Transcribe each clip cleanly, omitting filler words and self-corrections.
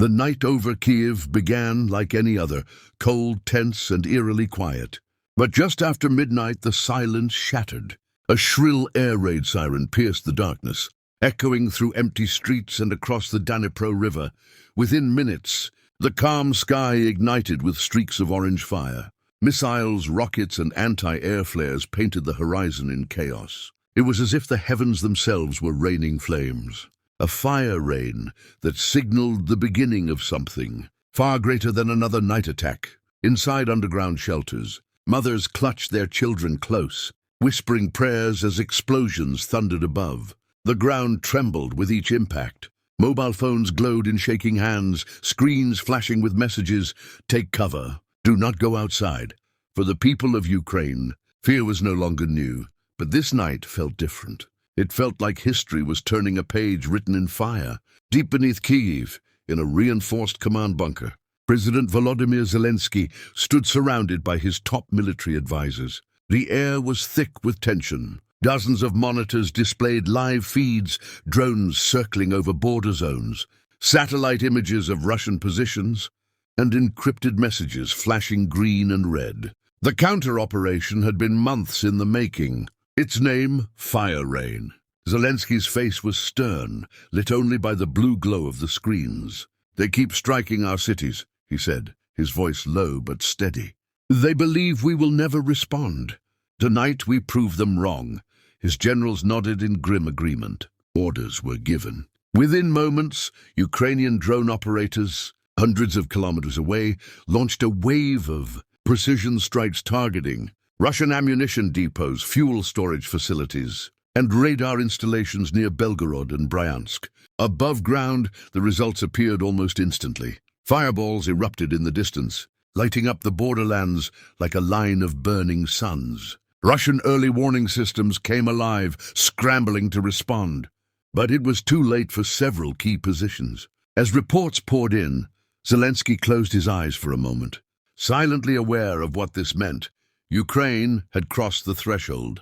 The night over Kyiv began like any other, cold, tense, and eerily quiet. But just after midnight, the silence shattered. A shrill air raid siren pierced the darkness, echoing through empty streets and across the Dnipro River. Within minutes, the calm sky ignited with streaks of orange fire. Missiles, rockets, and anti-air flares painted the horizon in chaos. It was as if the heavens themselves were raining flames. A fire rain that signaled the beginning of something, far greater than another night attack. Inside underground shelters, mothers clutched their children close, whispering prayers as explosions thundered above. The ground trembled with each impact. Mobile phones glowed in shaking hands, screens flashing with messages, "Take cover, do not go outside." For the people of Ukraine, fear was no longer new, but this night felt different. It felt like history was turning a page written in fire. Deep beneath Kyiv, in a reinforced command bunker, President Volodymyr Zelensky stood surrounded by his top military advisors. The air was thick with tension. Dozens of monitors displayed live feeds, drones circling over border zones, satellite images of Russian positions, and encrypted messages flashing green and red. The counter-operation had been months in the making. Its name, Fire Rain. Zelensky's face was stern, lit only by the blue glow of the screens. "They keep striking our cities," he said, his voice low but steady. "They believe we will never respond. Tonight we prove them wrong." His generals nodded in grim agreement. Orders were given. Within moments, Ukrainian drone operators, hundreds of kilometers away, launched a wave of precision strikes targeting Russian ammunition depots, fuel storage facilities, and radar installations near Belgorod and Bryansk. Above ground, the results appeared almost instantly. Fireballs erupted in the distance, lighting up the borderlands like a line of burning suns. Russian early warning systems came alive, scrambling to respond. But it was too late for several key positions. As reports poured in, Zelensky closed his eyes for a moment. Silently aware of what this meant, Ukraine had crossed the threshold.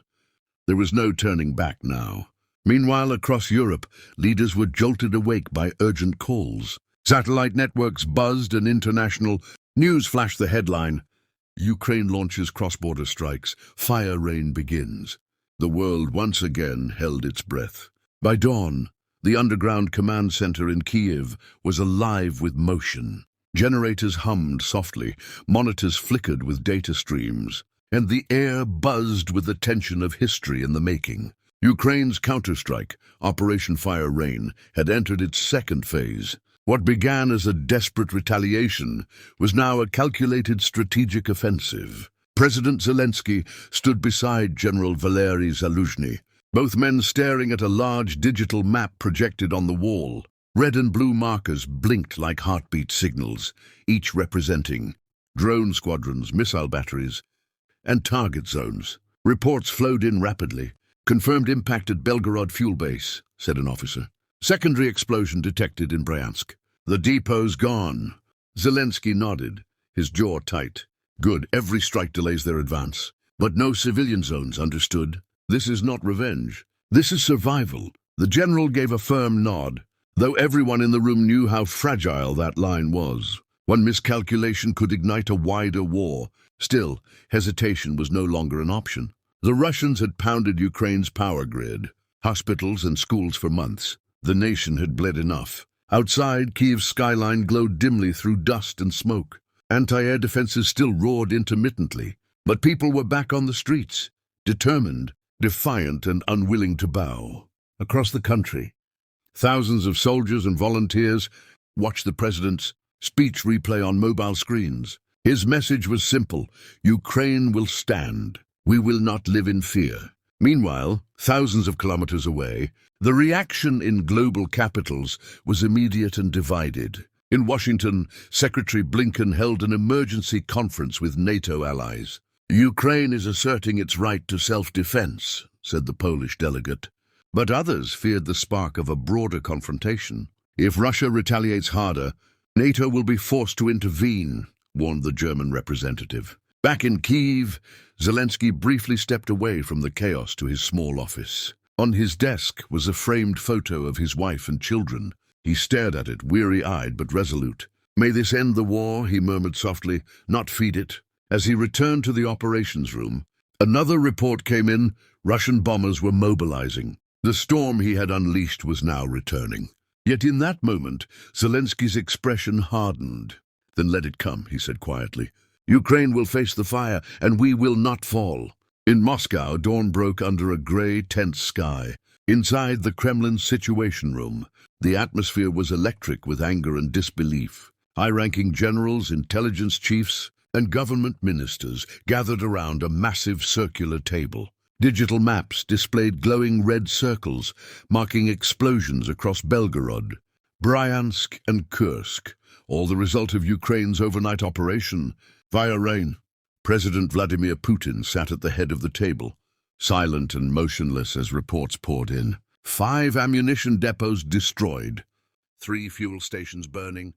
There was no turning back now. Meanwhile, across Europe, leaders were jolted awake by urgent calls. Satellite networks buzzed and international news flashed the headline, "Ukraine launches cross-border strikes. Fire rain begins." The world once again held its breath. By dawn, the underground command center in Kyiv was alive with motion. Generators hummed softly, monitors flickered with data streams, and the air buzzed with the tension of history in the making. Ukraine's counterstrike, Operation Fire Rain, had entered its second phase. What began as a desperate retaliation was now a calculated strategic offensive. President Zelensky stood beside General Valery Zaluzhny, both men staring at a large digital map projected on the wall. Red and blue markers blinked like heartbeat signals, each representing drone squadrons, missile batteries, and target zones. Reports flowed in rapidly. "Confirmed impact at Belgorod fuel base," said an officer. "Secondary explosion detected in Bryansk." "The depot's gone." Zelensky nodded, his jaw tight. "Good, every strike delays their advance. But no civilian zones, understood? This is not revenge. This is survival." The general gave a firm nod, though everyone in the room knew how fragile that line was. One miscalculation could ignite a wider war. Still, hesitation was no longer an option. The Russians had pounded Ukraine's power grid, hospitals and schools for months. The nation had bled enough. Outside, Kyiv's skyline glowed dimly through dust and smoke. Anti-air defenses still roared intermittently, but people were back on the streets, determined, defiant, and unwilling to bow. Across the country, thousands of soldiers and volunteers watched the president's speech replay on mobile screens. His message was simple: Ukraine will stand. We will not live in fear. Meanwhile, thousands of kilometers away, the reaction in global capitals was immediate and divided. In Washington, Secretary Blinken held an emergency conference with NATO allies. "Ukraine is asserting its right to self-defense," said the Polish delegate. But others feared the spark of a broader confrontation. "If Russia retaliates harder, NATO will be forced to intervene," warned the German representative. Back in Kyiv, Zelensky briefly stepped away from the chaos to his small office. On his desk was a framed photo of his wife and children. He stared at it, weary-eyed but resolute. "May this end the war," he murmured softly, "not feed it." As he returned to the operations room, another report came in. Russian bombers were mobilizing. The storm he had unleashed was now returning. Yet in that moment, Zelensky's expression hardened. "Then let it come," he said quietly. "Ukraine will face the fire, and we will not fall." In Moscow, dawn broke under a grey, tense sky. Inside the Kremlin's Situation Room, the atmosphere was electric with anger and disbelief. High-ranking generals, intelligence chiefs, and government ministers gathered around a massive circular table. Digital maps displayed glowing red circles, marking explosions across Belgorod, Bryansk, and Kursk, all the result of Ukraine's overnight operation. Via rain, President Vladimir Putin sat at the head of the table, silent and motionless as reports poured in. 5 ammunition depots destroyed, 3 fuel stations burning,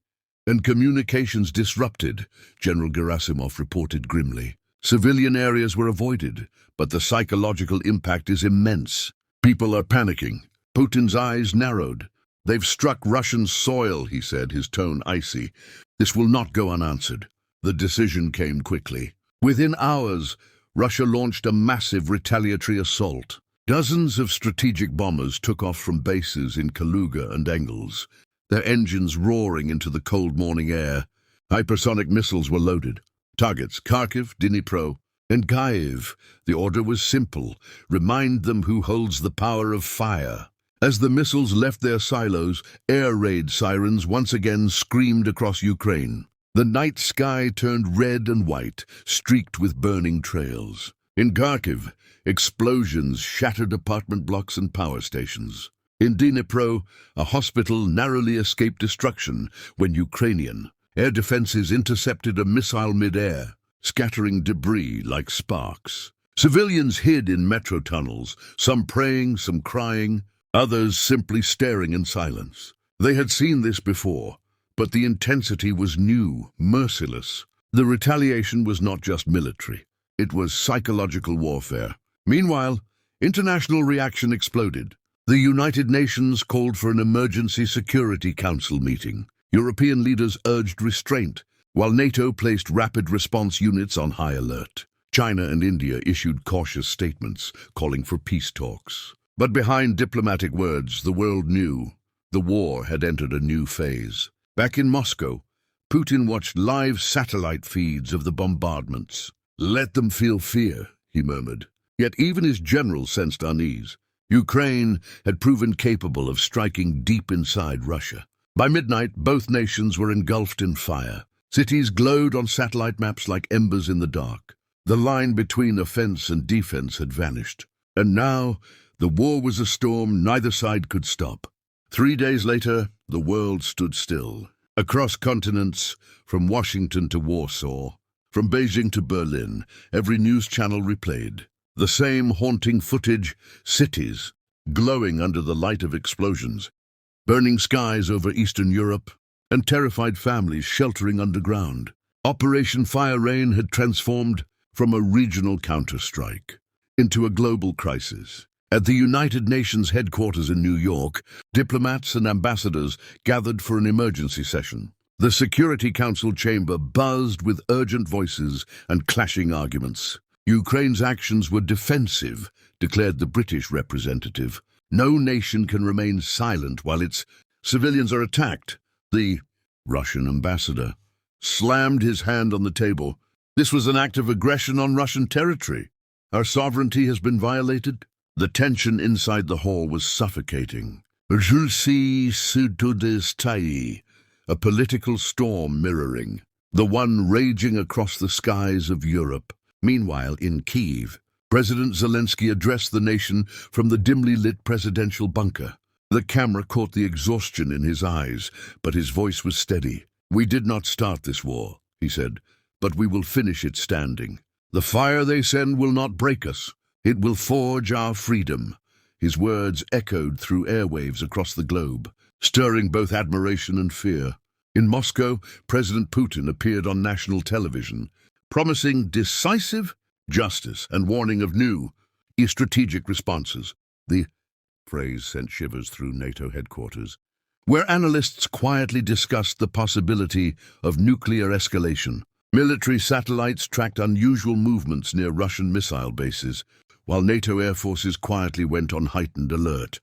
and communications disrupted, General Gerasimov reported grimly. Civilian areas were avoided, but the psychological impact is immense. People are panicking. Putin's eyes narrowed. "They've struck Russian soil," he said, his tone icy. "This will not go unanswered." The decision came quickly. Within hours, Russia launched a massive retaliatory assault. Dozens of strategic bombers took off from bases in Kaluga and Engulf, their engines roaring into the cold morning air. Hypersonic missiles were loaded. Targets: Kharkiv, Dnipro, and Kyiv. The order was simple: remind them who holds the power of fire. As the missiles left their silos, air raid sirens once again screamed across Ukraine. The night sky turned red and white, streaked with burning trails. In Kharkiv, explosions shattered apartment blocks and power stations. In Dnipro, a hospital narrowly escaped destruction when Ukrainian air defenses intercepted a missile mid-air, scattering debris like sparks. Civilians hid in metro tunnels, some praying, some crying, others simply staring in silence. They had seen this before, but the intensity was new, merciless. The retaliation was not just military. It was psychological warfare. Meanwhile, international reaction exploded. The United Nations called for an emergency Security Council meeting. European leaders urged restraint, while NATO placed rapid response units on high alert. China and India issued cautious statements, calling for peace talks. But behind diplomatic words, the world knew the war had entered a new phase. Back in Moscow, Putin watched live satellite feeds of the bombardments. "Let them feel fear," he murmured. Yet even his generals sensed unease. Ukraine had proven capable of striking deep inside Russia. By midnight, both nations were engulfed in fire. Cities glowed on satellite maps like embers in the dark. The line between offense and defense had vanished. And now, the war was a storm neither side could stop. 3 days later, the world stood still. Across continents, from Washington to Warsaw, from Beijing to Berlin, every news channel replayed the same haunting footage: cities glowing under the light of explosions, burning skies over Eastern Europe, and terrified families sheltering underground. Operation Fire Rain had transformed from a regional counterstrike into a global crisis. At the United Nations headquarters in New York, diplomats and ambassadors gathered for an emergency session. The Security Council chamber buzzed with urgent voices and clashing arguments. Ukraine's actions were defensive, declared the British representative. No nation can remain silent while its civilians are attacked. The Russian ambassador slammed his hand on the table. "This was an act of aggression on Russian territory. Our sovereignty has been violated." The tension inside the hall was suffocating. Je suis sous a political storm mirroring the one raging across the skies of Europe. Meanwhile, in Kyiv, President Zelensky addressed the nation from the dimly lit presidential bunker. The camera caught the exhaustion in his eyes, but his voice was steady. "We did not start this war," he said, "but we will finish it standing. The fire they send will not break us. It will forge our freedom." His words echoed through airwaves across the globe, stirring both admiration and fear. In Moscow, President Putin appeared on national television, promising decisive justice and warning of new, strategic responses. The phrase sent shivers through NATO headquarters. where analysts quietly discussed the possibility of nuclear escalation. Military satellites tracked unusual movements near Russian missile bases, while NATO air forces quietly went on heightened alert.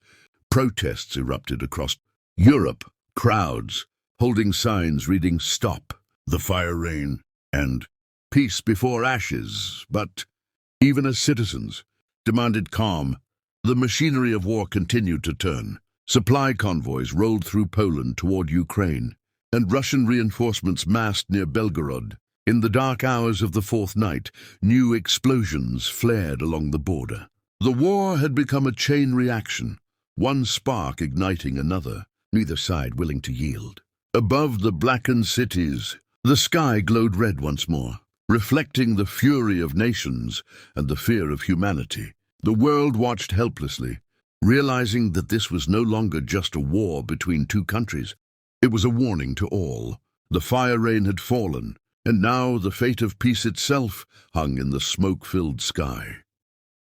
Protests erupted across Europe, crowds holding signs reading "Stop the Fire Rain" and "Peace before Ashes," but even as citizens demanded calm, the machinery of war continued to turn. Supply convoys rolled through Poland toward Ukraine, and Russian reinforcements massed near Belgorod. In the dark hours of the fourth night, new explosions flared along the border. The war had become a chain reaction, one spark igniting another, neither side willing to yield. Above the blackened cities, the sky glowed red once more, reflecting the fury of nations and the fear of humanity. The world watched helplessly, realizing that this was no longer just a war between two countries. It was a warning to all. The fire rain had fallen, and now the fate of peace itself hung in the smoke-filled sky.